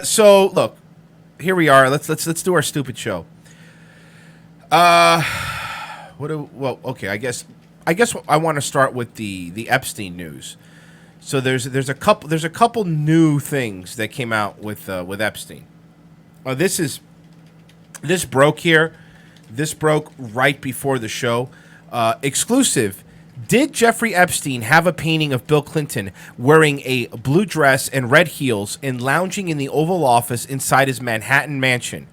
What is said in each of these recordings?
So look, here we are. Let's do our stupid show. Okay. I guess I want to start with the Epstein news. So there's a couple new things that came out with Epstein. This broke here. This broke right before the show. Exclusive. Did Jeffrey Epstein have a painting of Bill Clinton wearing a blue dress and red heels and lounging in the Oval Office inside his Manhattan mansion?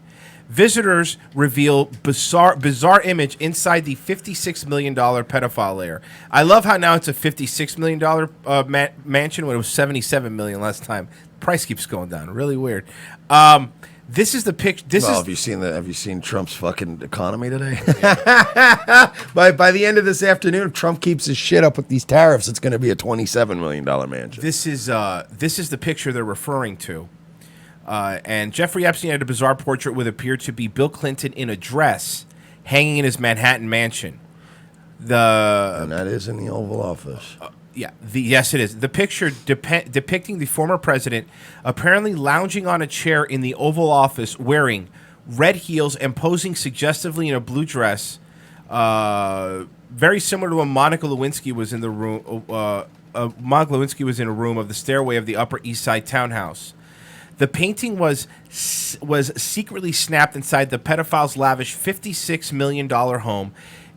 Visitors reveal bizarre image inside the $56 million pedophile lair. I love how now it's a $56 million mansion when it was $77 million last time. Price keeps going down. Really weird. This is the picture. Have you seen Trump's fucking economy today? Yeah. by the end of this afternoon, if Trump keeps his shit up with these tariffs, it's going to be a $27 million mansion. This is the picture they're referring to. And Jeffrey Epstein had a bizarre portrait what appeared to be Bill Clinton in a dress hanging in his Manhattan mansion. And that is in the Oval Office. Yes, it is. The picture depicting the former president apparently lounging on a chair in the Oval Office wearing red heels and posing suggestively in a blue dress, very similar to when Monica Lewinsky was in the room. Monica Lewinsky was in a room of the stairway of the Upper East Side townhouse. The painting was secretly snapped inside the pedophile's lavish $56 million home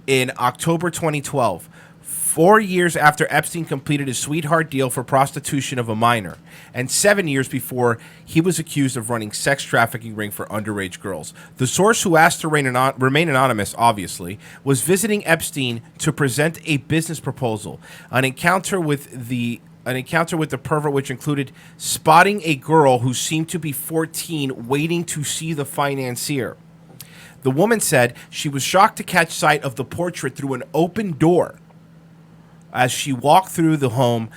in October 2012. 4 years after Epstein completed his sweetheart deal for prostitution of a minor, and 7 years before he was accused of running sex trafficking ring for underage girls. The source, who asked to remain anonymous, obviously, was visiting Epstein to present a business proposal. An encounter with the pervert, which included spotting a girl who seemed to be 14 waiting to see the financier. The woman said she was shocked to catch sight of the portrait through an open door as she walked through the home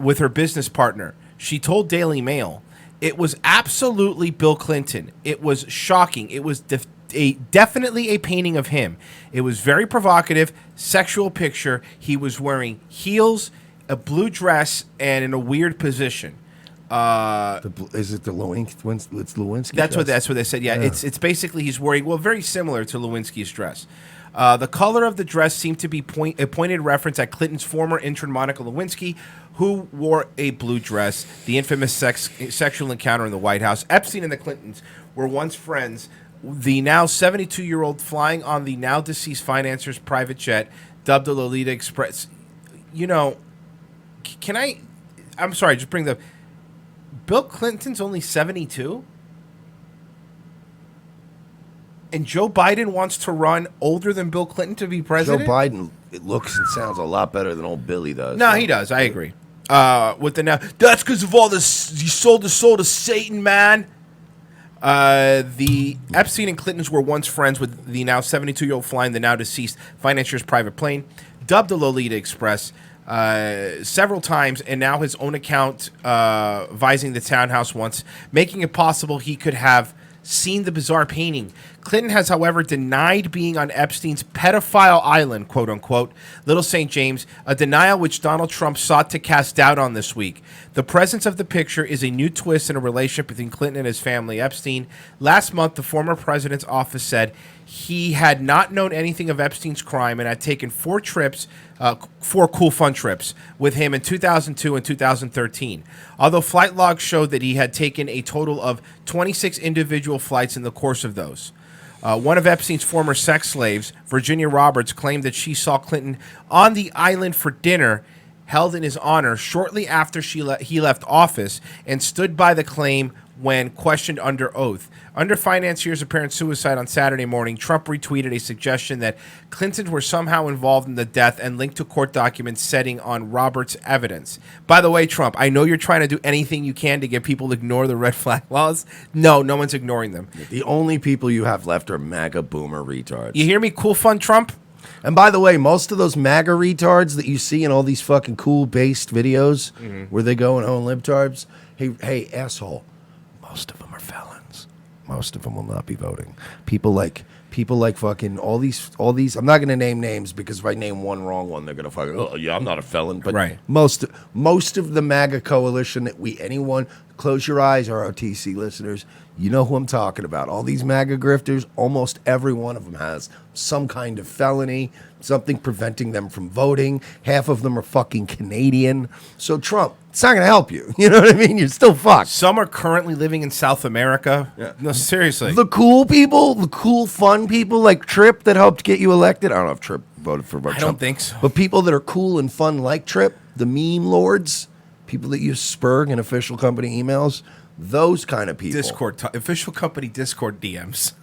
with her business partner. She told Daily Mail, "It was absolutely Bill Clinton. It was shocking. It was definitely a painting of him. It was very provocative, sexual picture. He was wearing heels, a blue dress, and in a weird position." Is it the Lewinsky? It's Lewinsky. That's what they said. Yeah, it's basically he's wearing very similar to Lewinsky's dress. The color of the dress seemed to be a pointed reference at Clinton's former intern Monica Lewinsky, who wore a blue dress. The infamous sexual encounter in the White House. Epstein and the Clintons were once friends. The now 72-year-old flying on the now deceased financier's private jet, dubbed the Lolita Express. You know, I'm sorry, just bring the. Bill Clinton's only 72? And Joe Biden wants to run older than Bill Clinton to be president? Joe Biden, it looks and sounds a lot better than old Billy does. No, he does. I agree. That's because of all this. He sold his soul to Satan, man. The Epstein and Clintons were once friends with the now 72-year-old flying the now deceased financier's private plane, dubbed the Lolita Express several times, and now his own account vising the townhouse once, making it possible he could have seen the bizarre painting. Clinton has, however, denied being on Epstein's pedophile island, quote-unquote, Little St. James, a denial which Donald Trump sought to cast doubt on this week. The presence of the picture is a new twist in a relationship between Clinton and his family, Epstein. Last month, the former president's office said he had not known anything of Epstein's crime and had taken 4 cool fun trips with him in 2002 and 2013. Although flight logs showed that he had taken a total of 26 individual flights in the course of those. One of Epstein's former sex slaves, Virginia Roberts, claimed that she saw Clinton on the island for dinner held in his honor shortly after he left office, and stood by the claim when questioned under oath. Under financier's apparent suicide on Saturday morning, Trump retweeted a suggestion that Clintons were somehow involved in the death and linked to court documents setting on Roberts' evidence. By the way, Trump, I know you're trying to do anything you can to get people to ignore the red flag laws. No one's ignoring them. The only people you have left are MAGA boomer retards. You hear me, cool fun Trump? And by the way, most of those MAGA retards that you see in all these fucking cool-based videos where they go and own libtards, hey, asshole, most of them are felons. Most of them will not be voting. People like People like fucking all these. I'm not gonna name names because if I name one wrong one, they're gonna fucking. Oh yeah, I'm not a felon. But Right. most of the MAGA coalition that anyone close your eyes, ROTC listeners. You know who I'm talking about. All these MAGA grifters. Almost every one of them has some kind of felony, something preventing them from voting. Half of them are fucking Canadian. So Trump, it's not gonna help you. You know what I mean? You're still fucked. Some are currently living in South America. Yeah. No, seriously. The cool people, the cool, fun people like Tripp that helped get you elected. I don't know if Tripp voted for Trump. I don't think so. But people that are cool and fun like Tripp, the meme lords, people that use Spurg and official company emails, those kind of people. Discord, official company Discord DMs.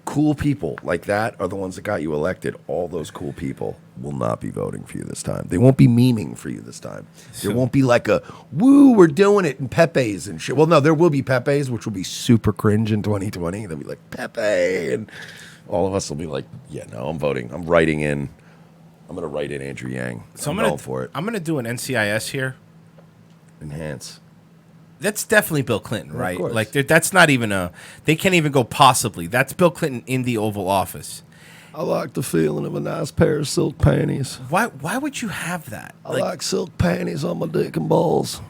Cool people like that are the ones that got you elected. All those cool people will not be voting for you this time. They won't be memeing for you this time. There won't be like a, woo, we're doing it, and Pepe's and shit. Well, no, there will be Pepe's, which will be super cringe in 2020. They'll be like, Pepe, and all of us will be like, yeah, no, I'm voting. I'm writing in. I'm going to write in Andrew Yang. So I'm going for it. I'm going to do an NCIS here. Enhance. That's definitely Bill Clinton, right? course. Like that's not even they can't even go possibly. That's Bill Clinton in the Oval Office. I like the feeling of a nice pair of silk panties. Why would you have that? I like silk panties on my dick and balls.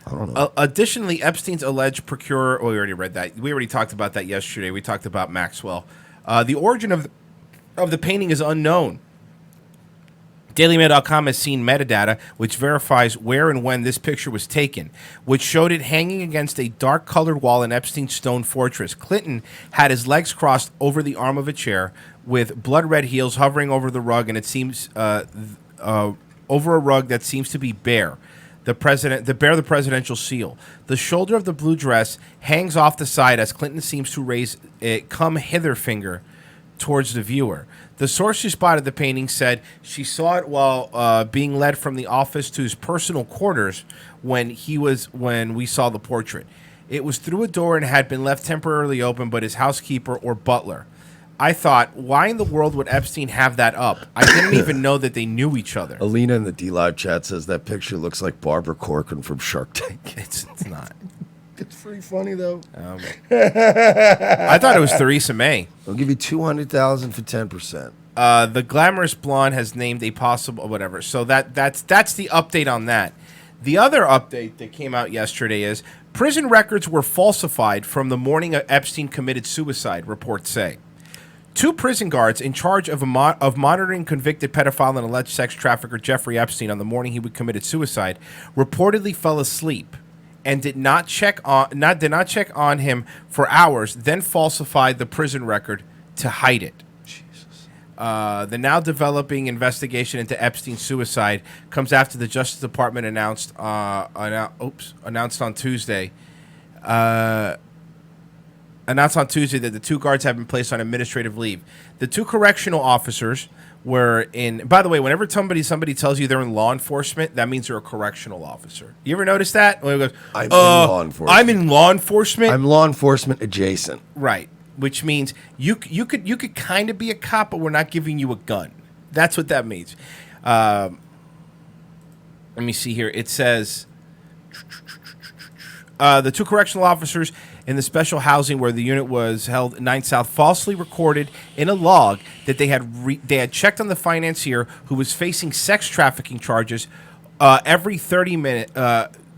I don't know. Additionally, Epstein's alleged procurer. Oh, we already read that. We already talked about that yesterday. We talked about Maxwell. The origin of the painting is unknown. DailyMail.com has seen metadata which verifies where and when this picture was taken, which showed it hanging against a dark-colored wall in Epstein's stone fortress. Clinton had his legs crossed over the arm of a chair with blood-red heels hovering over the rug, and it seems over a rug that seems to be bare. The presidential seal. The shoulder of the blue dress hangs off the side as Clinton seems to raise a come hither finger towards the viewer. The source who spotted the painting said she saw it while being led from the office to his personal quarters when we saw the portrait. It was through a door and had been left temporarily open, but his housekeeper or butler. I thought, why in the world would Epstein have that up? I didn't even know that they knew each other. Alina in the D-Live chat says that picture looks like Barbara Corcoran from Shark Tank. It's not. It's pretty funny, though. I thought it was Theresa May. I'll give you $200,000 for 10%. The glamorous blonde has named a possible whatever. So that's the update on that. The other update that came out yesterday is prison records were falsified from the morning Epstein committed suicide, reports say. 2 prison guards in charge of monitoring convicted pedophile and alleged sex trafficker Jeffrey Epstein on the morning he committed suicide reportedly fell asleep and did not check on him for hours, then falsified the prison record to hide it. Jesus. The now developing investigation into Epstein's suicide comes after the Justice Department announced on Tuesday. Announced on Tuesday that the 2 guards have been placed on administrative leave. The 2 correctional officers were in. By the way, whenever somebody tells you they're in law enforcement, that means they're a correctional officer. You ever notice that? When it goes, I'm in law enforcement. I'm in law enforcement. I'm law enforcement adjacent. Right, which means you could kind of be a cop, but we're not giving you a gun. That's what that means. Let me see here. It says the 2 correctional officers in the special housing where the unit was held 9 South falsely recorded in a log that they had checked on the financier who was facing sex trafficking charges every 30 minutes.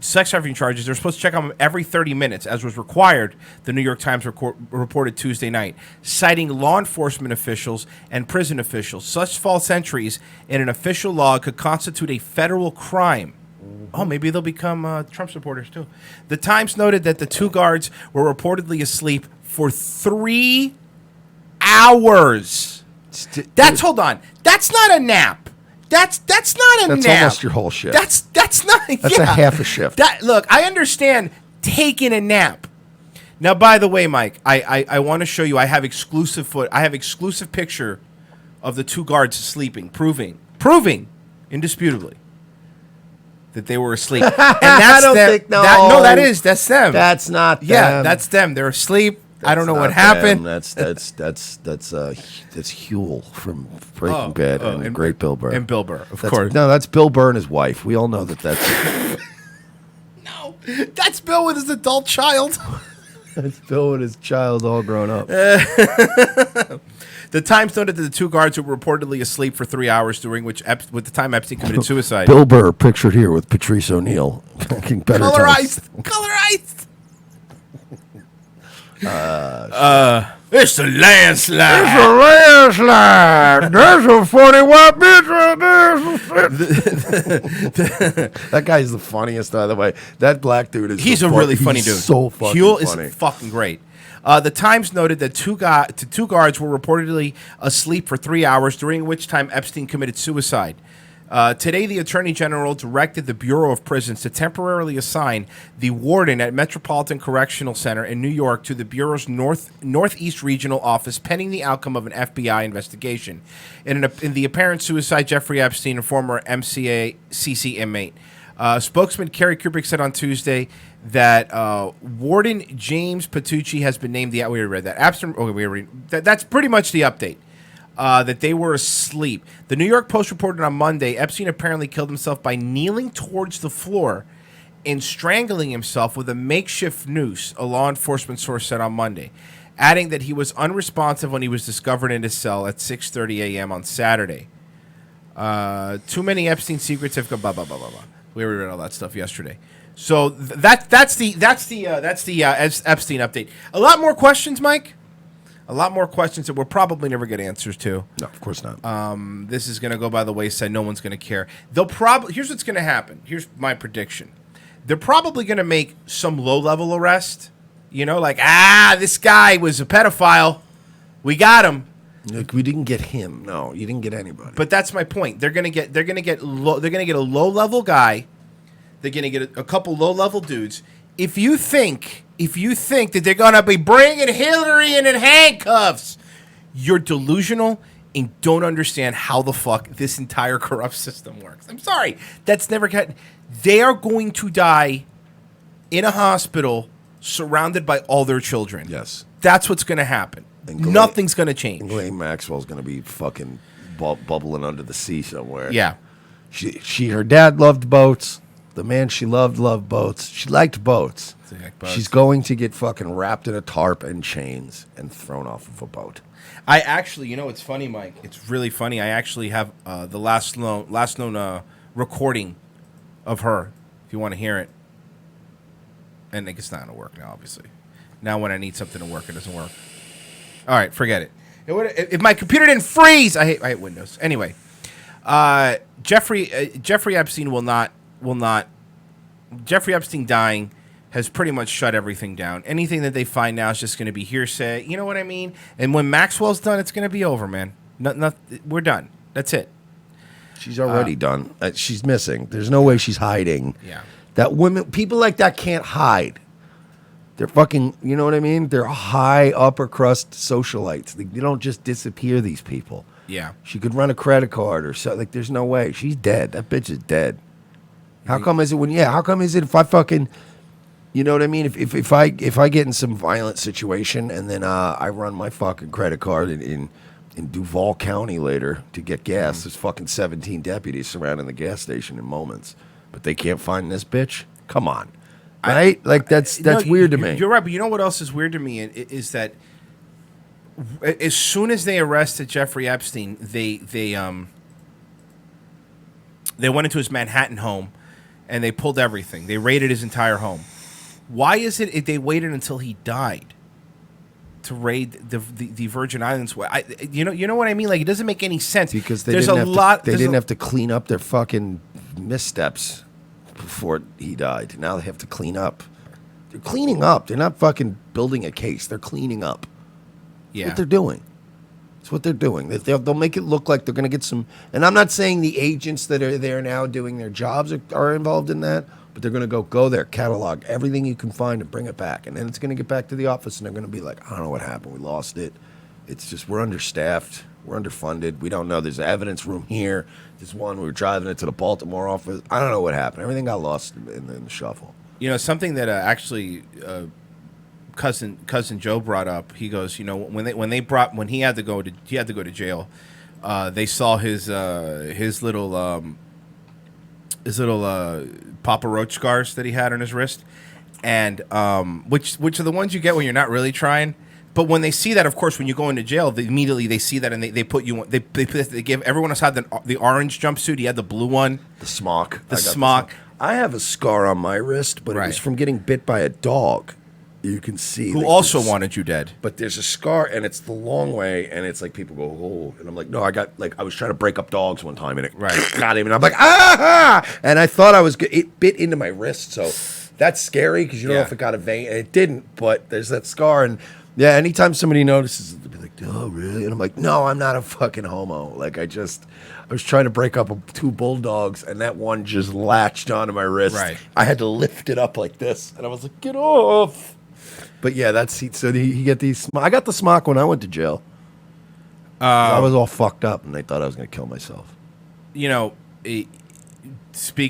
Sex trafficking charges. They're supposed to check on him every 30 minutes, as was required, the New York Times reported Tuesday night, citing law enforcement officials and prison officials. Such false entries in an official log could constitute a federal crime. Oh, maybe they'll become Trump supporters, too. The Times noted that the 2 guards were reportedly asleep for 3 hours. Hold on. That's not a nap. That's not a nap. That's almost your whole shift. That's not. That's a half a shift. Look, I understand taking a nap. Now, by the way, Mike, I want to show you. I have exclusive picture of the 2 guards sleeping, proving indisputably that they were asleep. And that's that's them. That's not them. Yeah, that's them. They're asleep. I don't know what happened. That's Huel from Breaking Bad and great Bill Burr. And Bill Burr, of course. No, that's Bill Burr and his wife. We all know that's. No, that's Bill with his adult child. That's Bill with his child all grown up. The Times noted that the two guards were reportedly asleep for 3 hours, during which with the time Epstein committed suicide. Bill Burr, pictured here with Patrice O'Neill. Colorized. It's a landslide. It's a landslide. There's a funny white bitch right there. That guy's the funniest, by the way. That black dude is. He's a really funny dude. So fucking Huel funny. is fucking great. The Times noted that two guards were reportedly asleep for 3 hours, during which time Epstein committed suicide. Today, the Attorney General directed the Bureau of Prisons to temporarily assign the warden at Metropolitan Correctional Center in New York to the Bureau's Northeast Regional Office, pending the outcome of an FBI investigation. In the apparent suicide, Jeffrey Epstein, a former MCA-CC inmate. Spokesman Kerry Kubrick said on Tuesday that Warden James Patucci has been named the. We already read that. That's pretty much the update. That they were asleep. The New York Post reported on Monday Epstein apparently killed himself by kneeling towards the floor and strangling himself with a makeshift noose, a law enforcement source said on Monday, adding that he was unresponsive when he was discovered in his cell at 6:30 a.m. on Saturday. Too many Epstein secrets have gone blah blah blah blah blah. We already read all that stuff yesterday. So that's the Epstein update. A lot more questions, Mike. A lot more questions that we'll probably never get answers to. No, of course not. This is going to go by the wayside. No one's going to care. Here's what's going to happen. Here's my prediction. They're probably going to make some low-level arrest. You know, like, this guy was a pedophile. We got him. Look, we didn't get him. No, you didn't get anybody. But that's my point. They're going to get a low-level guy. They're going to get a couple low-level dudes. If you think that they're going to be bringing Hillary in handcuffs, you're delusional and don't understand how the fuck this entire corrupt system works. I'm sorry. That's never got. They are going to die in a hospital surrounded by all their children. Yes. That's what's going to happen. Nothing's going to change. Ghislaine Maxwell's going to be fucking bubbling under the sea somewhere. Yeah. Her dad loved boats. The man she loved boats. She liked boats. She's going to get fucking wrapped in a tarp and chains and thrown off of a boat. I actually, it's funny, Mike. It's really funny. I actually have the last known recording of her, if you want to hear it. And it's not going to work now, obviously. Now when I need something to work, it doesn't work. All right, forget it. If my computer didn't freeze, I hate Windows. Anyway, Jeffrey Epstein will not. Jeffrey Epstein dying has pretty much shut everything down. Anything that they find now is just going to be hearsay. You know what I mean? And when Maxwell's done, it's going to be over, man. We're done. That's it. She's already done. She's missing. There's no way she's hiding. Yeah. People like that can't hide. They're fucking, you know what I mean? They're high upper crust socialites. They don't just disappear, these people. Yeah. She could run a credit card or so. Like, there's no way. She's dead. That bitch is dead. How come is it if I fucking, you know what I mean? If I get in some violent situation and then I run my fucking credit card in Duval County later to get gas, there's fucking 17 deputies surrounding the gas station in moments, but they can't find this bitch? Come on. Right? That's weird to me. You're right, but you know what else is weird to me is that as soon as they arrested Jeffrey Epstein, they went into his Manhattan home and they pulled everything. They raided his entire home. Why is it they waited until he died to raid the Virgin Islands? You know what I mean? Like, it doesn't make any sense. Because they didn't have to clean up their fucking missteps before he died. Now they have to clean up. They're cleaning up. They're not fucking building a case. They're cleaning up. Yeah. That's what they're doing. That's what they're doing. They'll make it look like they're going to get some. And I'm not saying the agents that are there now doing their jobs are involved in that, but they're going to go there, catalog everything you can find and bring it back. And then it's going to get back to the office and they're going to be like, I don't know what happened. We lost it. It's just we're understaffed. We're underfunded. We don't know. There's an evidence room here. There's one. We were driving it to the Baltimore office. I don't know what happened. Everything got lost in the shuffle. Something that actually cousin Joe brought up. He goes, when he had to go to jail, they saw his little Papa Roach scars that he had on his wrist. and which are the ones you get when you're not really trying. But when they see that, of course, when you go into jail, immediately they see that and they put you. They give everyone else had the orange jumpsuit. He had the blue one, The smock. the smock. I have a scar on my wrist, but it Right. was from getting bit by a dog. You can see. Who like, also there's- wanted you dead. But there's a scar, and it's the long way, and it's like people go, oh, and I'm like, no, I was trying to break up dogs one time, and it Right. got him, and I'm like, ah, and I thought it bit into my wrist, so that's scary because you don't know Yeah. if it got a vein, and it didn't, but there's that scar, and yeah, anytime somebody notices, they'll be like, oh, really? And I'm like, no, I'm not a fucking homo. Like, I was trying to break up two bulldogs, and that one just latched onto my wrist. Right. I had to lift it up like this, and I was like, get off. But yeah, so he get these. I got the smock when I went to jail. I was all fucked up, and they thought I was going to kill myself. You know, speak.